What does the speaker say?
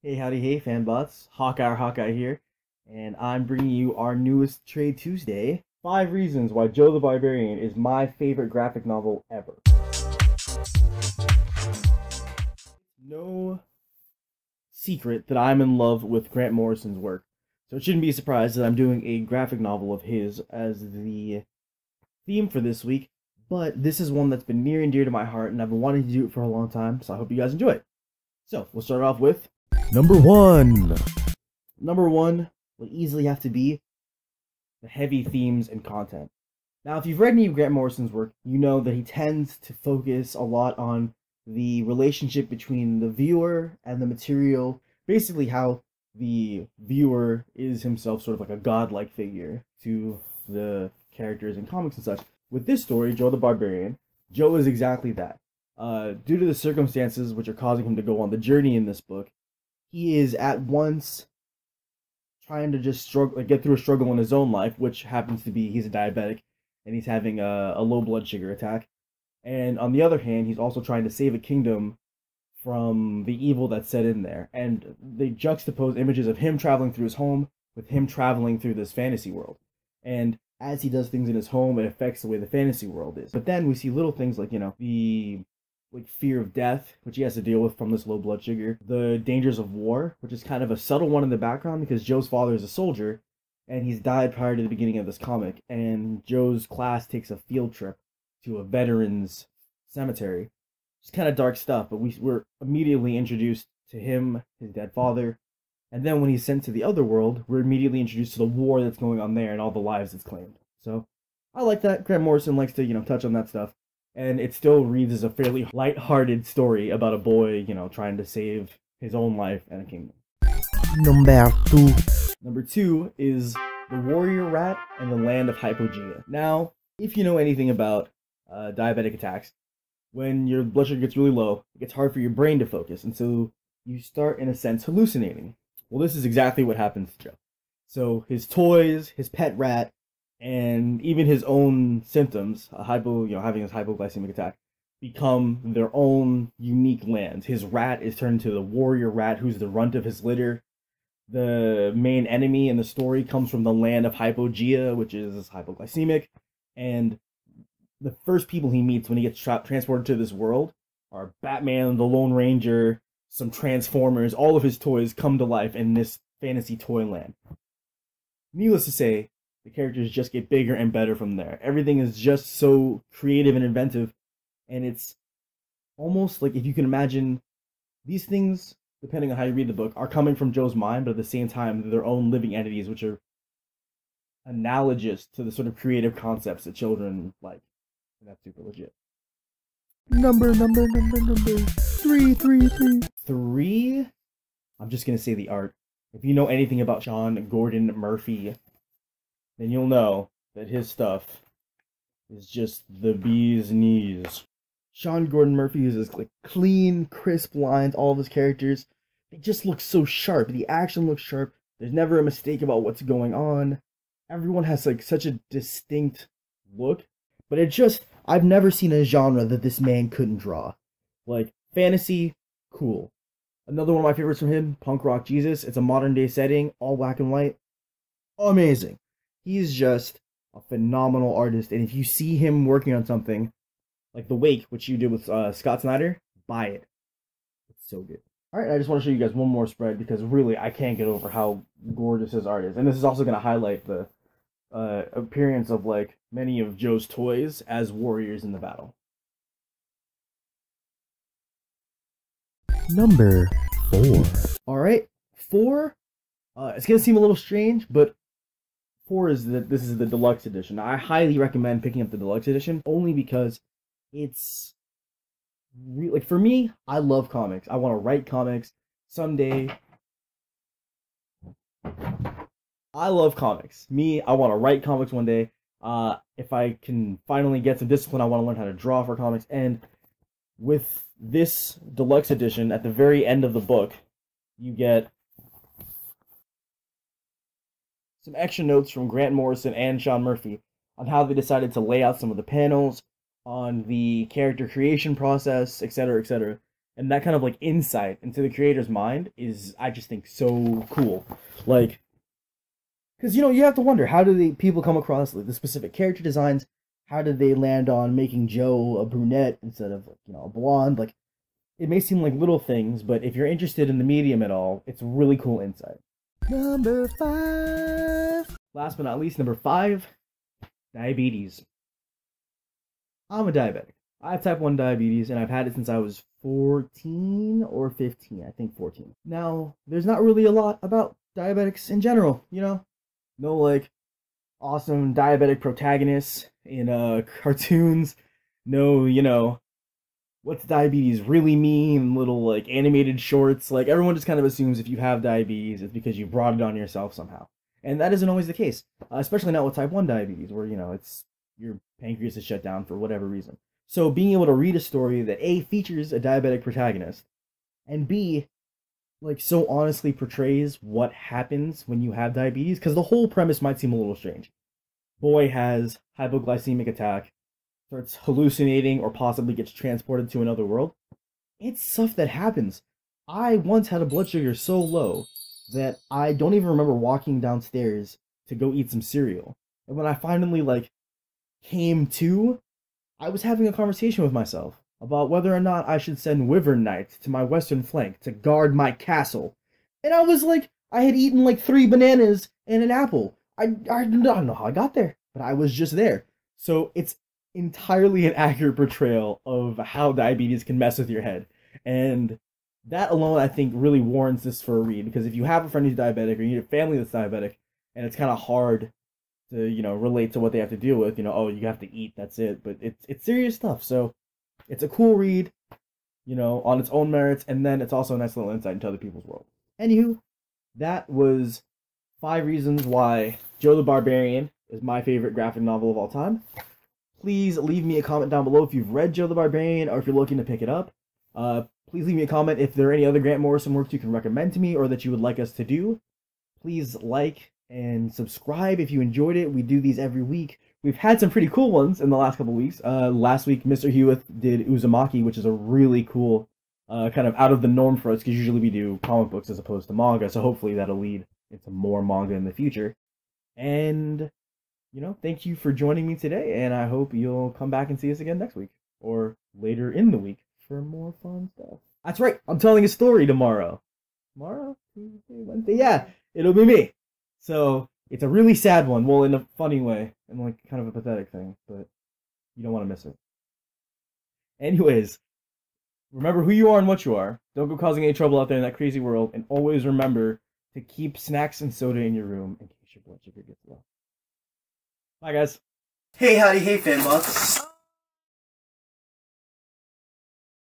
Hey, howdy, hey, Fanbots. Hawkeye here, and I'm bringing you our newest Trade Tuesday. 5 reasons why Joe the Barbarian is my favorite graphic novel ever. No secret that I'm in love with Grant Morrison's work, so it shouldn't be a surprise that I'm doing a graphic novel of his as the theme for this week, but this is one that's been near and dear to my heart, and I've been wanting to do it for a long time, so I hope you guys enjoy it. So, we'll start off with Number 1 will easily have to be the heavy themes and content. Now, if you've read any of Grant Morrison's work, you know that he tends to focus a lot on the relationship between the viewer and the material, basically how the viewer is himself sort of like a godlike figure to the characters in comics and such. With this story, Joe the Barbarian, Joe is exactly that. Due to the circumstances which are causing him to go on the journey in this book, he is at once trying to just get through a struggle in his own life, which happens to be he's a diabetic and he's having a low blood sugar attack. And on the other hand, he's also trying to save a kingdom from the evil that's set in there. And they juxtapose images of him traveling through his home with him traveling through this fantasy world. And as he does things in his home, it affects the way the fantasy world is. But then we see little things like, the fear of death, which he has to deal with from this low blood sugar, the dangers of war, which is kind of a subtle one in the background because Joe's father is a soldier and he's died prior to the beginning of this comic, and Joe's class takes a field trip to a veterans cemetery. It's kind of dark stuff, but we're immediately introduced to him, his dead father, and then when he's sent to the other world, we're immediately introduced to the war that's going on there and all the lives it's claimed. So I like that. Grant Morrison likes to, touch on that stuff. And it still reads as a fairly light-hearted story about a boy, trying to save his own life and a kingdom. Number 2 is The Warrior Rat and the Land of Hypogea. Now, if you know anything about diabetic attacks, when your blood sugar gets really low, it gets hard for your brain to focus, and so you start, in a sense, hallucinating. Well, this is exactly what happens to Joe. So his toys, his pet rat, and even his own symptoms, having his hypoglycemic attack, become their own unique lands. His rat is turned into the warrior rat, who's the runt of his litter. The main enemy in the story comes from the land of Hypogea, which is hypoglycemic. And the first people he meets when he gets transported to this world are Batman, the Lone Ranger, some Transformers. All of his toys come to life in this fantasy toy land. Needless to say, the characters just get bigger and better from there. Everything is just so creative and inventive, and it's almost like if you can imagine these things, depending on how you read the book, are coming from Joe's mind, but at the same time, they're their own living entities, which are analogous to the sort of creative concepts that children like. And that's super legit. Number 3. I'm just going to say the art. If you know anything about Sean Gordon Murphy, then you'll know that his stuff is just the bee's knees. Sean Gordon Murphy uses clean, crisp lines, all of his characters. They just look so sharp. The action looks sharp. There's never a mistake about what's going on. Everyone has such a distinct look. But I've never seen a genre that this man couldn't draw. Fantasy, cool. Another one of my favorites from him, Punk Rock Jesus. It's a modern day setting, all black and white. Amazing. He's just a phenomenal artist, and if you see him working on something, like The Wake, which you did with Scott Snyder, buy it. It's so good. Alright, I just want to show you guys one more spread, because really, I can't get over how gorgeous his art is. And this is also going to highlight the appearance of, many of Joe's toys as warriors in the battle. Number 4. Alright, 4, it's going to seem a little strange, but 4 is this is the Deluxe edition. I highly recommend picking up the Deluxe edition only because it's for me, I love comics. I want to write comics someday. I love comics. I want to write comics one day. If I can finally get some discipline, I want to learn how to draw for comics. And with this Deluxe edition, at the very end of the book, you get some extra notes from Grant Morrison and Sean Murphy on how they decided to lay out some of the panels, on the character creation process, etc., etc. And that kind of like insight into the creator's mind is, I just think, so cool. Like, because you have to wonder, how do people come across like the specific character designs? How did they land on making Joe a brunette instead of a blonde? Like, it may seem like little things, but if you're interested in the medium at all, it's really cool insight. Number 5. Last but not least, number 5, diabetes. I'm a diabetic. I have type 1 diabetes, and I've had it since I was 14 or 15. I think 14. Now, there's not really a lot about diabetics in general, No, like, awesome diabetic protagonists in cartoons. No, what's diabetes really mean? Little, like, animated shorts. Like, everyone just kind of assumes if you have diabetes, it's because you brought it on yourself somehow. And that isn't always the case. Especially not with type 1 diabetes, where, it's your pancreas is shut down for whatever reason. So being able to read a story that A, features a diabetic protagonist, and B, like, so honestly portrays what happens when you have diabetes, because the whole premise might seem a little strange. Boy has hypoglycemic attack, starts hallucinating, or possibly gets transported to another world. It's stuff that happens. I once had a blood sugar so low that I don't even remember walking downstairs to go eat some cereal. And when I finally, like, came to, I was having a conversation with myself about whether or not I should send Wyvern Knights to my western flank to guard my castle. And I was like, I had eaten like 3 bananas and an apple. I don't know how I got there, but I was just there. So it's entirely an accurate portrayal of how diabetes can mess with your head. And that alone, I think, really warrants this for a read, because if you have a friend who's diabetic, or you need a family that's diabetic, and it's kind of hard to, relate to what they have to deal with, oh, you have to eat, that's it. But it's serious stuff, so it's a cool read, on its own merits, and then it's also a nice little insight into other people's world. Anywho, that was 5 reasons why Joe the Barbarian is my favorite graphic novel of all time. Please leave me a comment down below if you've read Joe the Barbarian, or if you're looking to pick it up. Please leave me a comment if there are any other Grant Morrison works you can recommend to me, or that you would like us to do. Please like and subscribe if you enjoyed it. We do these every week. We've had some pretty cool ones in the last couple weeks. Last week, Mr. Hewitt did Uzumaki, which is a really cool, kind of out of the norm for us, because usually we do comic books as opposed to manga, so hopefully that'll lead into more manga in the future. And, thank you for joining me today, and I hope you'll come back and see us again next week, or later in the week, for more fun stuff. That's right, I'm telling a story tomorrow. Tomorrow? Tuesday, Wednesday? Yeah, it'll be me. So, it's a really sad one, well, in a funny way, and like kind of a pathetic thing, but you don't want to miss it. Anyways, remember who you are and what you are. Don't go causing any trouble out there in that crazy world, and always remember to keep snacks and soda in your room in case your blood sugar gets low. Bye, guys. Hey, howdy, hey, Fanbots.